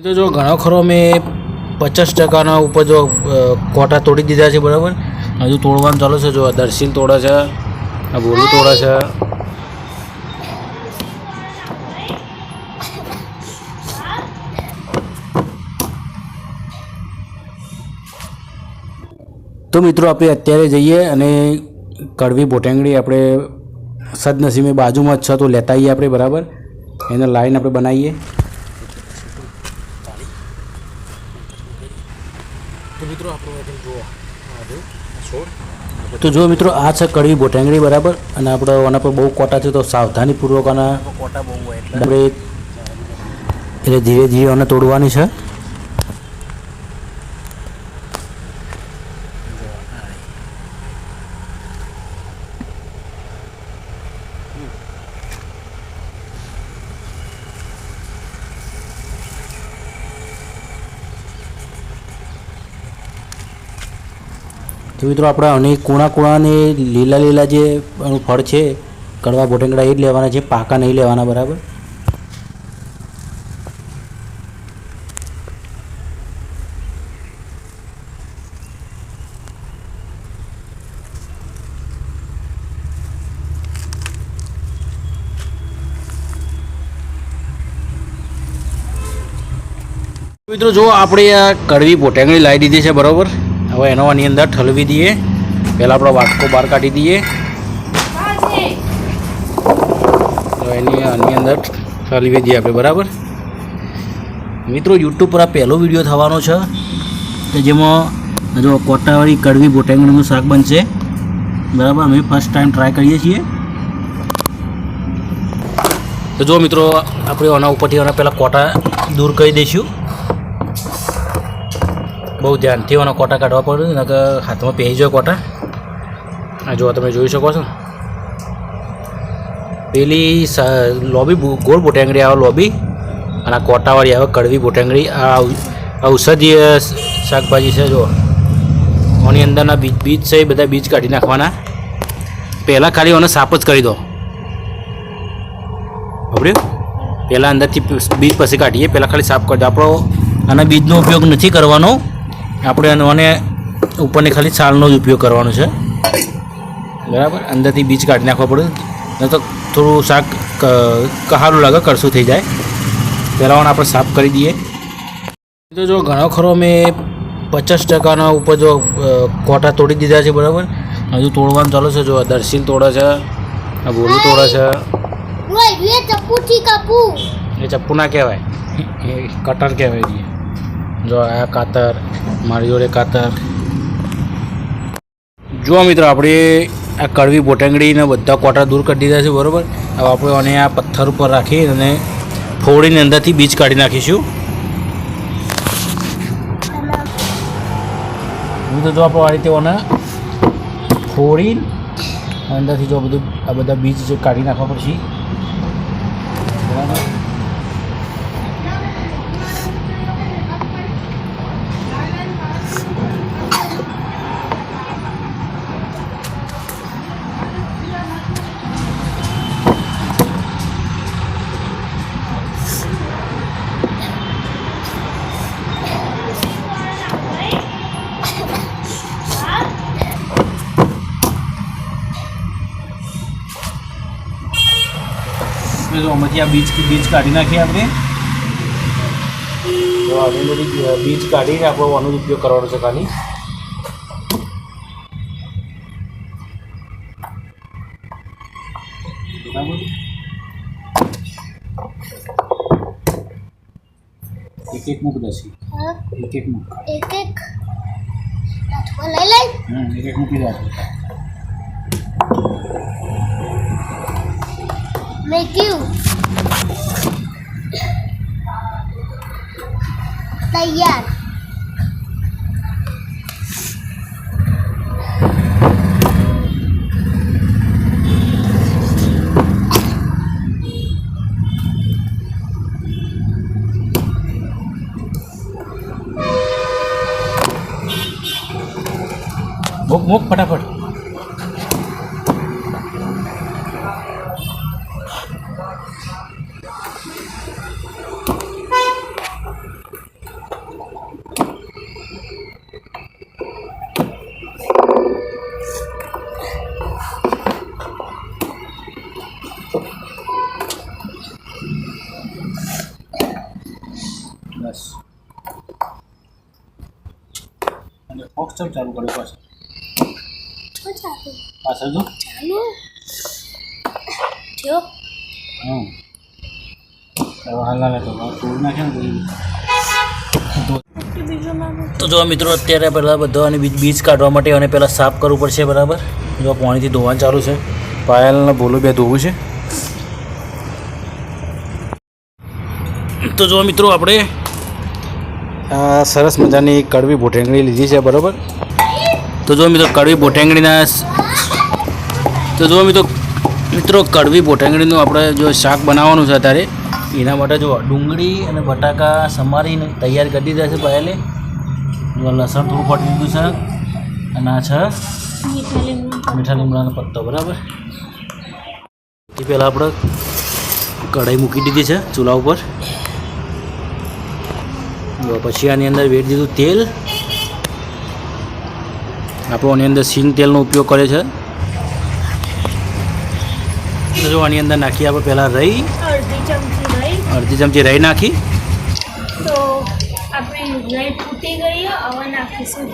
तो जो घणो खरो મેં 50% ઉપર જો કોટા તોડી દીધા છે બરાબર. હજુ તોડવાનું ચાલુ છે. જો દર્શીલ તોડે છે, આ ભોલું તોડે છે. તો મિત્રો આપણે અત્યારે જઈએ અને કડવી બોટેંગડી આપણે સદનસીબે બાજુમાં જ છે તો લેતા આવીએ આપણે બરાબર. એને લાઈન આપણે બનાવીએ. તો જો મિત્રો આ છે કડવી બોટેંગડી બરાબર. અને આપણે આના પર બહુ કોટા છે તો સાવધાનીપૂર્વક આના કોટા બહુ હોય એટલે એટલે ધીરે ધીરે આને તોડવાની છે. તો મિત્રો આપણે અને કૂણા લીલા લીલા જે ફળ છે કડવા બોટેંગડા એ જ લેવાના છે, પાકા નહીં લેવાના બરાબર. મિત્રો જો આપણે આ કડવી બોટેંગડી લાવી દીધી છે બરાબર. હવે એનો આની અંદર ઠલવી દઈએ. પહેલાં આપણો વાટકો બહાર કાઢી દઈએ. તો આની અંદર ઠલવી દઈએ આપણે બરાબર. મિત્રો યુટ્યુબ પર આ પહેલો વિડીયો થવાનો છે કે જેમાં જો કોટાવાળી કડવી બોટેંગડીનું શાક બનશે બરાબર. અમે ફર્સ્ટ ટાઈમ ટ્રાય કરીએ છીએ. તો જો મિત્રો આપણે આના ઉપરથી આના પહેલાં કોટા દૂર કરી દઈશું. બહુ ધ્યાનથી આના કોટા કાઢવા પડે ને કે હાથમાં પહેરી જાય કોટા. આ જો તમે જોઈ શકો છો પેલી લોબી ગોળ બોટેંગડી આવે લોબી, અને આ કોટાવાળી આવે કડવી બોટેંગડી. આ ઔષધીય શાકભાજી છે. જો આની અંદરના બીજ છે એ બધા બીજ કાઢી નાખવાના. પહેલાં ખાલી આને સાફ જ કરી દો બરાબર. પહેલાં અંદરથી બીજ પછી કાઢીએ, પહેલાં ખાલી સાફ કરી દો. આપણો આના બીજનો ઉપયોગ નથી કરવાનો. આપણે આને ઉપરની ખાલી છાલનો જ ઉપયોગ કરવાનો છે બરાબર. અંદરથી બીજ કાઢી નાખવા પડે નહીં તો થોડું શાક કહાલું લાગે, કરશું થઈ જાય. પહેલાં આપણે સાફ કરી દઈએ. તો જો ઘણો ખરો મેં 50% ઉપર જો કોટા તોડી દીધા છે બરાબર. હજુ તોડવાનું ચાલુ છે. જો દર્શીલ તોડે છે, આ ભોલું તોડે છે. એ ચપ્પુ ના કહેવાય, એ કટર કહેવાય છે. જો આ કાતર, મારી જોડે કાતર. જો મિત્રો આપણે આ કડવી બોટેંગડીને બધા કોટા દૂર કરી દીધા છે બરાબર. હવે આપણે આને આ પથ્થર ઉપર રાખી અને ફોડીને અંદરથી બીજ કાઢી નાખીશું. તો જો આપણે આ રીતે આને ફોડી અંદરથી જો બધું આ બધા બીજ કાઢી નાખવા પડશે બરાબર. તો આમાંથી આ બીજ કાઢી નાખીએ આપણે. તો આવી બધી બીજ કાઢીને આપણો આનો ઉપયોગ કરવાનો છે ખાલી. બરાબર. એક મૂક દસી, એક મૂક, એક મૂકી દે. Make you તૈયાર. મૂક ફટાફટ. બસ અને ફોક્સ ચાલુ કર્યો પાછળ પાછળ જો ચાલુ જો હા હવે હાલ લાગે તો તોડ નાખે ને તો જો મિત્રો અત્યારે પહેલાં બધાને બીજ કાઢવા માટે અને પહેલાં સાફ કરવું પડશે બરાબર જો પાણીથી ધોવાનું ચાલુ છે પાયલને ભોલું બે ધોવું છે તો જો મિત્રો આપણે આ સરસ મજાની કડવી બોટેંગડી લીધી છે બરાબર તો જો મિત્રો કડવી બોટેંગડીના તો જો મિત્રો કડવી બોટેંગડીનું આપણે જો શાક બનાવવાનું છે અત્યારે એના માટે જો ડુંગળી અને બટાકા સમારીને તૈયાર કરી દીધા છે પહેલે જો લસણ થોડું ફાટી દીધું છે અને આ છે મીઠા લીમડાનો પત્તો બરાબર એ પહેલાં આપણે કઢાઈ મૂકી દીધી છે ચૂલા ઉપર પછી આની અંદર વેડી દીધું તેલ આપણો આની અંદર સિંગ તેલનો ઉપયોગ કરે છે જો આની અંદર નાખીએ આપણે પહેલાં રહી અડધી ચમચી રહી નાખી તો આપણી રહી ફૂટી ગઈ હવે નાખીશું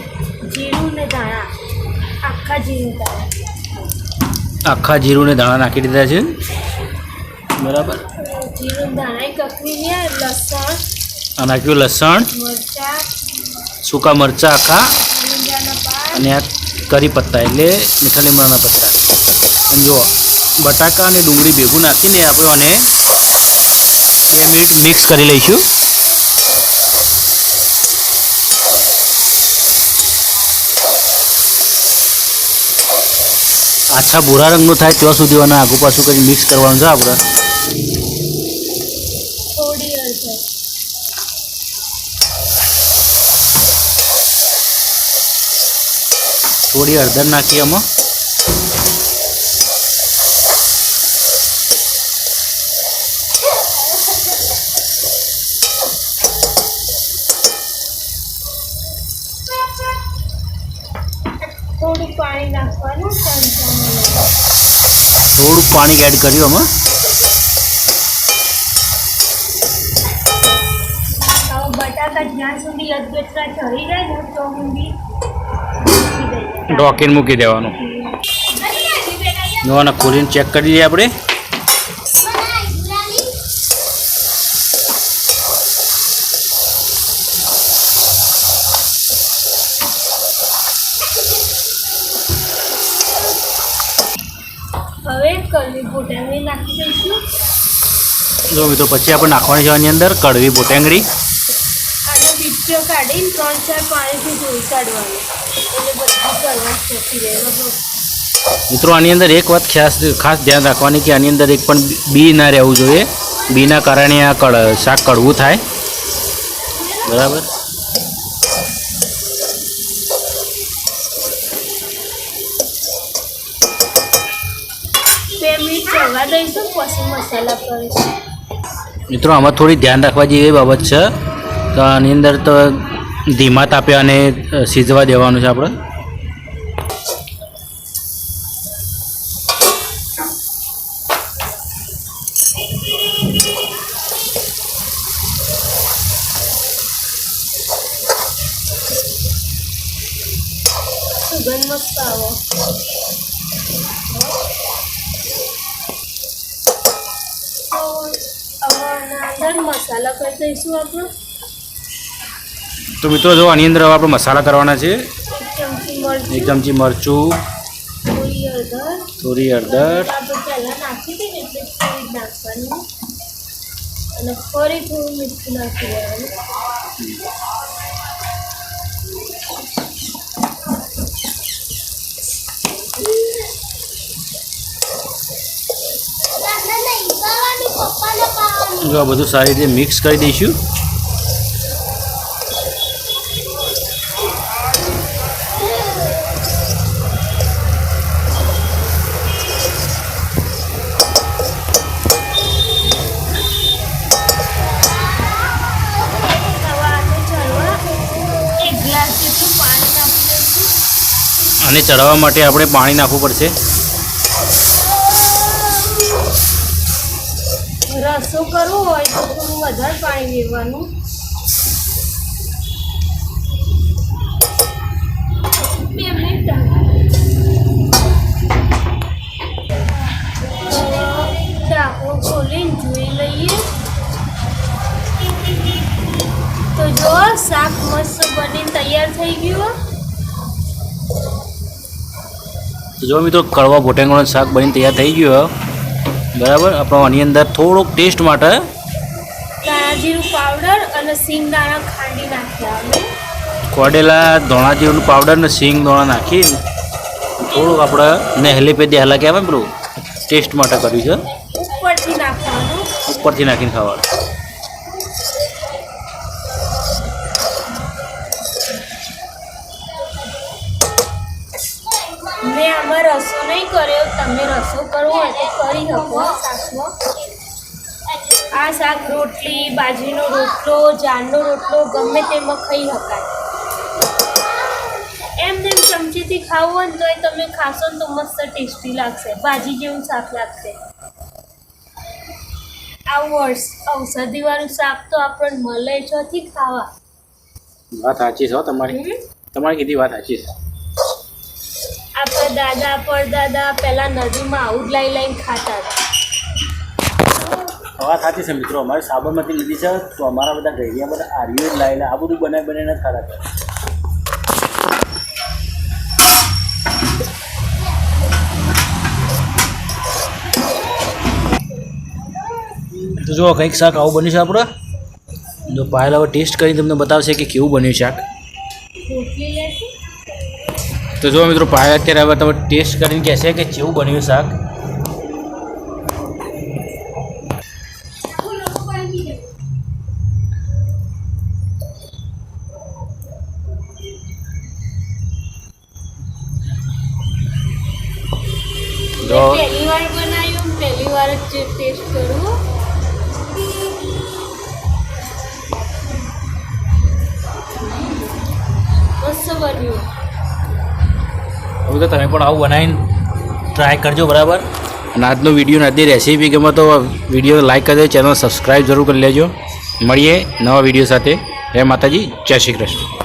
જીરું ને ધાણા આખા જીરું ને દાણા નાખી દીધા છે બરાબર જીરું ધાણા કકરી ગયા લસણ નાખ્યું લસણ મરચાં સૂકા મરચાં આખા લીમડાના પાન અને આ કરી પત્તા એટલે મીઠા લીમડાના પત્તા અને જો બટાકા અને ડુંગળી ભેગું નાખીને આપણે આને 2 મિનિટ મિક્સ કરી લઈશું આછા ભૂરા રંગનું થાય ત્યાં સુધી આને આગુ પાછું કરી મિક્સ કરવાનું છે આપણે થોડી હળદર થોડી હળદર નાખીએ આમાં થોડું પાણી નાખવાનું થોડુંક પાણી એડ કર્યું આમાં હવે બટાકા જ્યાં સુધી અધગચરા ચડી જાય ને તો સુધી ઢોકીને મૂકી દેવાનું જોવાના ખોલીને ચેક કરી દઈએ આપણે હવે કલવી બોટાંગળી નાખી દઈશું જો મિત્રો પછી આપણે નાખવાની છે આની અંદર કડવી બોટેંગડી આનો બીજો કાઢીને 3-4 પાણીથી ધોઈ કાઢવાનું એટલે બધી કલવાશ જતી રહે મિત્રો આની અંદર એક વાત ખાસ ધ્યાન રાખવાની કે આની અંદર એક પણ બી ના રહેવું જોઈએ બીના કારણે આ શાક કડવું થાય બરાબર 2 મિનિટ ચડવા દઈશું પછી મસાલા કરીશું મિત્રો આમાં થોડી ધ્યાન રાખવા જેવી બાબત છે તો આની અંદર તો ધીમા તાપે અને સિઝવા દેવાનું છે આપણે સુગંધ મસ્ત આવો અંદર મસાલા કરી દઈશું આપણે તો મિત્રો જો આની અંદર આપણે મસાલા કરવાના છે 1 ચમચી મરચું 1 ચમચી મરચું થોડી હળદર આપણે પહેલાં નાખી દઈએ એટલે થોડી નાખવાનું અને ફરી થોડું મીઠું નાખી દેવાનું જો આ બધું સારી રીતે મિક્સ કરી દઈશું અને ચડાવવા માટે આપણે પાણી નાખવું પડશે રસો કરવો હોય તો થોડું વધારે પાણી લેવાનું 2 મિનિટ ઢાંકણું ખોલીને જોઈ લઈએ તો જો શાક મસ્ત બનીને તૈયાર થઈ ગયું. તો જો મિત્રો કડવા ભોટેંગોનું શાક બનીને તૈયાર થઈ ગયું બરાબર. આપણે આની અંદર થોડોક ટેસ્ટ માટે ધાણા જીરું પાવડર અને સિંગદાણા ખાંડી નાખ્યા અમે. કોડેલા ધોણા જીરુંનું પાવડર ને સિંગ દોણા નાખી થોડુંક આપણે નહેલી પે દેહલા કહેવાય પેલું ટેસ્ટ માટે કર્યું છે. ઉપરથી નાખવાનું. ઉપરથી નાખીને ખાવાનું. મેં આમાં રસો નહીં કર્યો, તમે રસો કરવો હોય તો કરી શકો શાકમાં. આ શાક રોટલી, બાજરીનો રોટલો, જારનો રોટલો ગમે તેમાં ખાઈ શકાય. એમને ચમચીથી ખાવું હોય ને તો તમે ખાશો ને તો મસ્ત ટેસ્ટી લાગશે, ભાજી જેવું શાક લાગશે. આવું ઔષધિવાળું શાક તો આપણને મળે છોથી ખાવા. વાત સાચી છે તમારી. તમારી કીધી વાત સાચી છે. આપણા દાદા પરદાદા પહેલા નદીમાં આવું જ લઈને ખાતા હતા. વાત સાચી છે મિત્રો. અમારે સાબરમતી લીધી છે તો અમારા બધા ઘડિયા બધા આર્યો જ લાવેલા આ બધું બનાવીને ખાતા હતા. તો જો કંઈક શાક આવું બન્યું છે આપણે. જો પાયલ હવે ટેસ્ટ કરીને તમને બતાવશે કે કેવું બન્યું શાક. રોટલી લેશે. તો જો મિત્રો પાયલ અત્યારે હવે તમે ટેસ્ટ કરીને કહેશે કે કેવું બન્યું શાક. પહેલી વાર બનાવ્યું, પહેલી વાર જ ટેસ્ટ કરું. મસ્ત બન્યું. હવે તો તમે પણ આવું બનાવીને ટ્રાય કરજો બરાબર. અને આજનો વિડીયો આજની રેસીપી ગમે તો વિડીયો લાઈક કરી દેજો, ચેનલ સબસ્ક્રાઈબ જરૂર કરી લેજો. મળીએ નવા વિડીયો સાથે. જય માતાજી, જય શ્રી કૃષ્ણ.